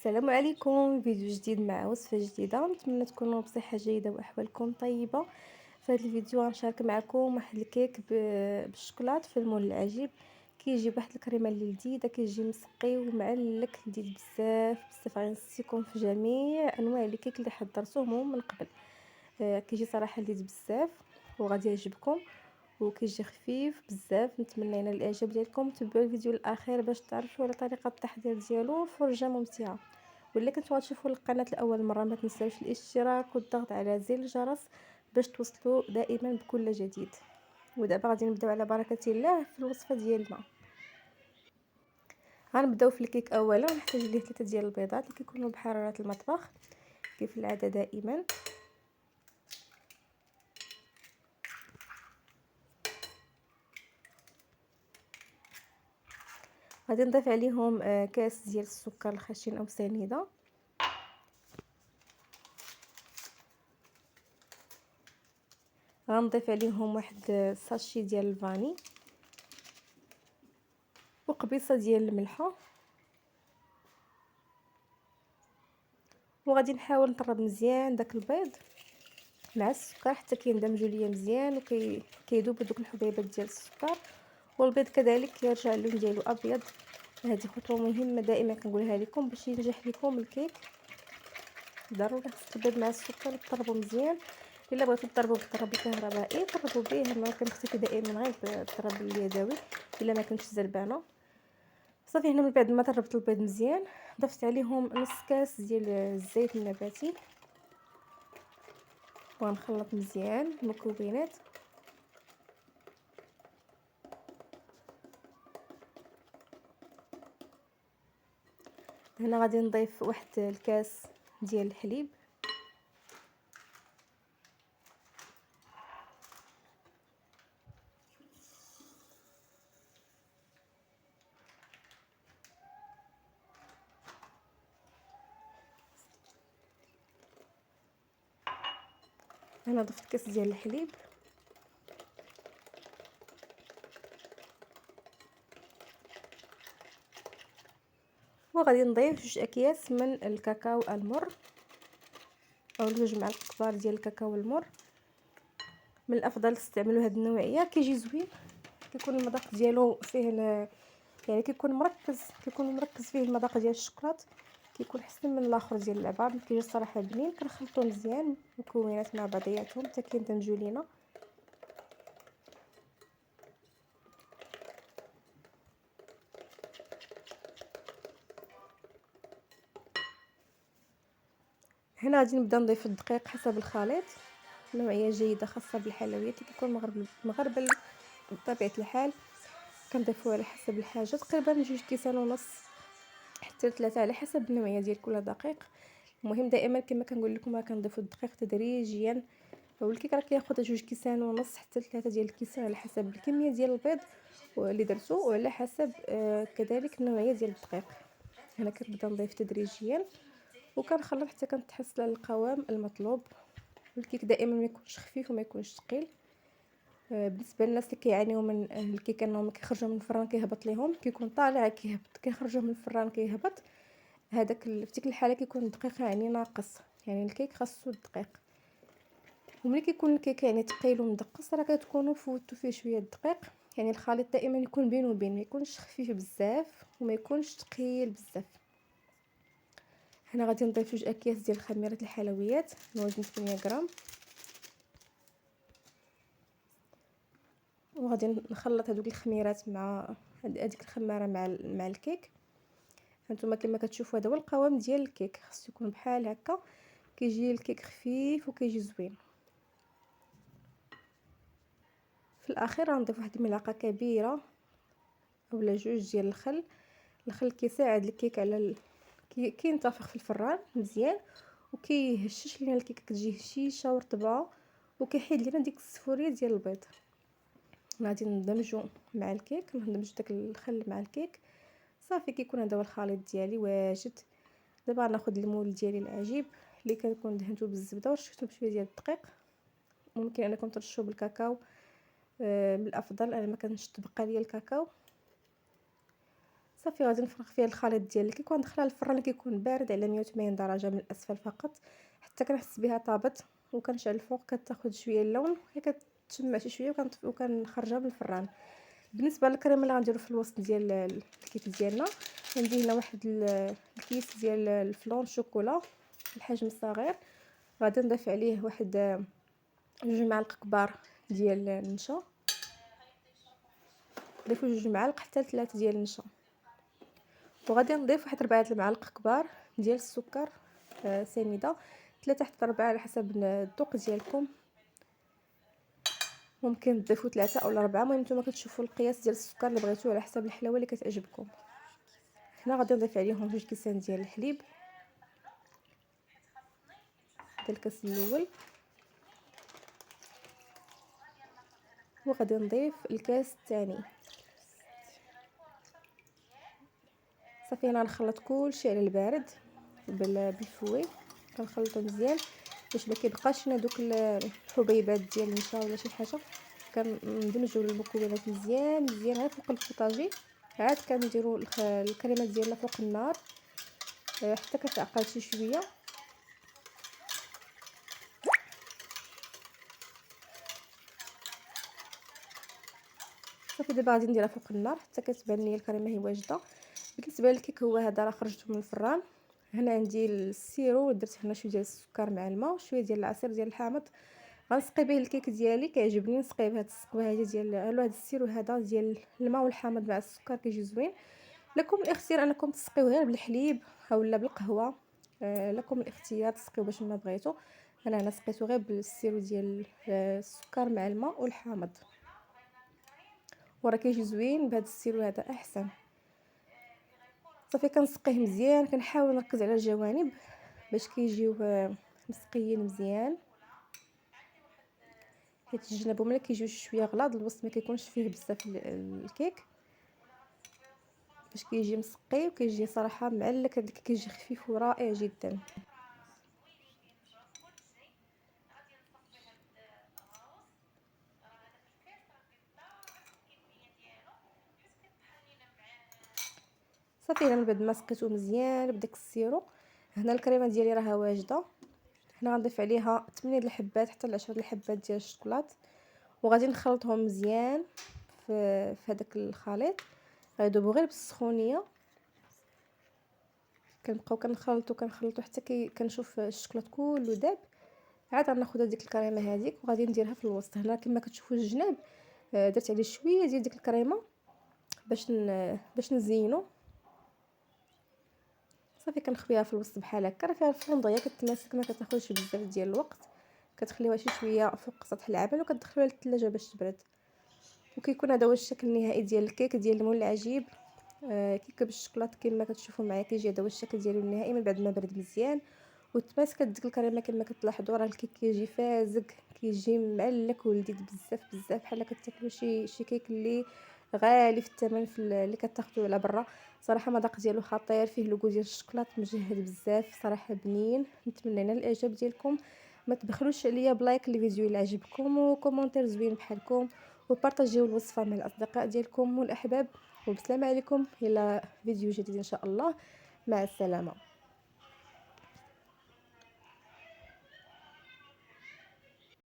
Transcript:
السلام عليكم، فيديو جديد مع وصفة جديدة. نتمنى تكونوا بصحة جيدة واحوالكم طيبة. في هذا الفيديو غنشارك معكم واحد الكيك بالشوكولات في المول العجيب. كيجي بواحد الكريمه اللي لذيذه، كيجي مسقي ومعلك لذيذ بزاف بزاف. غنسيكم في جميع انواع الكيك اللي حضرتوهم من قبل. كيجي صراحه لذيذ بزاف وغادي يعجبكم، وكيجي خفيف بزاف. نتمنى ينال الاعجاب ديالكم. تبعوا الفيديو الاخير باش تعرفوا على طريقه التحضير ديالو. فرجه ممتعه. ولا كنتو غتشوفوا القناه لاول مره، ما تنساوش الاشتراك والضغط على زر الجرس باش توصلوا دائما بكل جديد. ودابا غادي نبداو على بركه الله في الوصفه ديالنا. غنبداو في الكيك. اولا نحتاج ليه 3 ديال البيضات اللي كيكونوا بحراره المطبخ كيف العاده دائما. غادي نضيف عليهم كاس ديال السكر الخشن او سنيده. غنضيف عليهم واحد ساشي ديال الفاني وقبيصه ديال الملحه. وغادي نحاول نطرب مزيان داك البيض مع السكر حتى كيندمجوا ليا مزيان وكيذوبوا دوك الحبيبات ديال السكر. والبيض كذلك كيرجع اللون ديالو ابيض. هذه خطوه مهمه دائما كنقولها لكم باش ينجح لكم الكيك. ضروري خص البيض مع السكر تطربوا مزيان. الا بغيتو تضربوا بالضرب الكهربائي طربوا به. انا كنكتفي دائما غير بالضرب اليدوي الا ما كنتش زربانه. صافي هنا من بعد ما طربت البيض مزيان ضفت عليهم نص كاس ديال الزيت النباتي وغنخلط مزيان المكونات. هنا غادي نضيف واحد الكاس ديال الحليب. هنا ضفت كاس ديال الحليب. وغادي نضيف 2 اكياس من الكاكاو المر او 2 معالق كبار ديال الكاكاو المر. من الافضل تستعملوا هذه النوعيه، كيجي زوين، كيكون المذاق ديالو فيه يعني كيكون مركز فيه المذاق ديال الشوكولات. كيكون احسن من الاخر ديال العبار. كيجي الصراحه بنين. كنخلطوا مزيان المكونات مع بعضياتهم حتى كيندمجوا لينا. هنا غادي نبدا نضيف الدقيق حسب الخليط. نوعيه جيده خاصه بالحلويات اللي كيكون مغربل بطبيعه الحال. كنضيفوه على حسب الحاجه، تقريبا 2 كيسان ونص حتى 3 على حسب النوعيه ديال كل دقيق. المهم دائما كما كنقول لكم راه كنضيفوا الدقيق تدريجيا. والكيك راه كياخذ 2 كيسان ونص حتى 3 ديال الكيسان على حسب الكميه ديال البيض اللي درتو وعلى حسب كذلك النوعيه ديال الدقيق. هنا كنبدا نضيف تدريجيا وكنخلط حتى كنتحصل على القوام المطلوب. الكيك دائما ما يكونش خفيف وما يكونش ثقيل. بالنسبه للناس اللي كيعانيو من الكيك انهم كيخرجوا من الفران كيهبط ليهم، كيكون طالع كيهبط، كيخرجوا من الفران كيهبط، هذاك في ديك الحاله كيكون الدقيق يعني ناقص. يعني الكيك خاصو الدقيق. وملي كيكون الكيك يعني ثقيل ومدقص راه كتكونوا فوتوا فيه شويه الدقيق. يعني الخليط دائما يكون بين وبين، ما يكونش خفيف بزاف وما يكونش ثقيل بزاف. هنا غادي نضيف 2 اكياس ديال خميره الحلويات بوزن 8 غرام. وغادي نخلط هذوك الخميرات مع هذيك الخماره مع الكيك. هانتوما كما كتشوفوا هذا هو القوام ديال الكيك، خاصو يكون بحال هكا. كيجي الكيك خفيف وكيجي زوين. في الاخير غنضيف واحد الملعقه كبيره اولا 2 ديال الخل. الخل كيساعد الكيك على كينتفخ في الفران مزيان وكيهشش لينا الكيكه، كتجي هشيشه ورطبه وكيحيد لينا ديك السفوريه ديال البيض. غادي ندمجو مع الكيك، ندمج داك الخل مع الكيك. صافي كيكون هذا هو الخليط ديالي واجد. دابا غناخذ المول ديالي العجيب اللي كنكون دهنته بالزبده ورشيته بشويه ديال الدقيق. ممكن انكم ترشوه بالكاكاو. من الافضل انا ما كانش تبقى ليا الكاكاو. صافي غادي نفرغ فيها الخليط ديال الكيك وندخلها للفران اللي كيكون بارد على 180 درجه من الاسفل فقط حتى كنحس بها طابت، وكنشعل الفوق كتاخذ شويه اللون، هي كتشمع شي شويه وكنخرجها من الفران. بالنسبه للكريمه اللي غنديرو في الوسط ديال الكيك ديالنا، عندي هنا واحد الكيس ديال الفلون شوكولا الحجم الصغير، غادي نضيف عليه واحد 2 معالق كبار ديال النشا، ضيفوا 2 معالق حتى 3 ديال النشا، وغادي نضيف واحد 4 المعالق كبار ديال السكر سنيده، 3 حتى 4 على حسب الذوق ديالكم، ممكن تضيفوا 3 أو 4. المهم نتوما كتشوفوا القياس ديال السكر اللي بغيتوه على حسب الحلاوه اللي كتعجبكم. هنا غادي نضيف عليهم 2 كيسان ديال الحليب ديال الكاس الاول، وغادي نضيف الكاس الثاني. صافي انا غنخلط كلشي على البارد بالفوي، كنخلطو مزيان باش ما كيبقاش لنا دوك الحبيبات ديال النشا ولا شي حاجه. كندمجوا المكونات مزيان مزيان غير فوق البوطاجي، عاد كنديروا الكريمه ديالنا فوق النار حتى كتعقل شي شويه. صافي دابا غادي نديرها فوق النار حتى كتبان لي الكريمه هي واجده. بالنسبه للكيك هو هذا راه خرجته من الفران. هنا عندي السيرو، درت هنا شويه ديال السكر مع الماء وشويه ديال العصير ديال الحامض، غنسقي به الكيك ديالي. كيعجبني نسقي بهاد السقوه هذه ديال هذا السيرو هذا ديال الماء والحامض مع السكر، كيجي زوين. لكم الاختيار انكم تسقيوه غير بالحليب اولا بالقهوه، لكم الاختيار تسقيو باش ما بغيتو. انا هنا سقيتو غير بالسيرو ديال السكر مع الماء والحامض، وراه كيجي زوين بهذا السيرو هذا احسن. صافي كنسقيه مزيان، كنحاول نركز على الجوانب باش كيجيو مسقيين مزيان، حيت الجناب ملي كيجيو شويه غلاض الوسط ما كيكونش فيه بزاف الكيك، باش كيجي مسقي وكيجي صراحه معلك. هذا كيجي خفيف ورائع جدا. صافي هنا من بعد ما سقيتو مزيان بداك السيرو، هنا الكريمه ديالي راها واجده. هنا غنضيف عليها 8 د الحبات حتى ل 10 الحبات ديال الشوكولات، وغادي نخلطهم مزيان في هذاك الخليط. غيذوبوا غير بالسخونيه، كنبقاو كنخلطوا حتى كنشوف الشوكولات كله داب. عاد غناخذ هذيك الكريمه هذيك وغادي نديرها في الوسط. هنا كما كتشوفوا الجناب درت عليه شويه ديال ديك الكريمه باش نزينو. صافي كنخبيها في الوسط بحال هكا، راه فيها الفونديه كتماسك ما كتاخذش بزاف ديال الوقت. كتخليوها شي شويه فوق سطح العمل وكتدخلوها للثلاجه باش تبرد. وكيكون هذا هو الشكل النهائي ديال الكيك ديال المول العجيب، كيكه بالشوكولات. كما كتشوفوا معايا كيجي هذا هو الشكل ديالو النهائي من بعد ما برد مزيان وتماسكت ديك الكريمه. كما كتلاحظوا راه الكيك كيجي فازك، كيجي معلك ولذيذ بزاف بزاف، بحال كتاكلوا شي كيك اللي غالي في الثمن اللي كتاخذوا على برا. صراحه المذاق ديالو خطير، فيه لوغو ديال الشوكولات مجهد بزاف، صراحه بنين. نتمنى لنا الاعجاب ديالكم، ما تبخلوش عليا بلايك الفيديو الا عجبكم وكومونتير زوين بحالكم، وبارطاجيو الوصفه مع الاصدقاء ديالكم والاحباب. وبسلام عليكم الى فيديو جديد ان شاء الله. مع السلامه.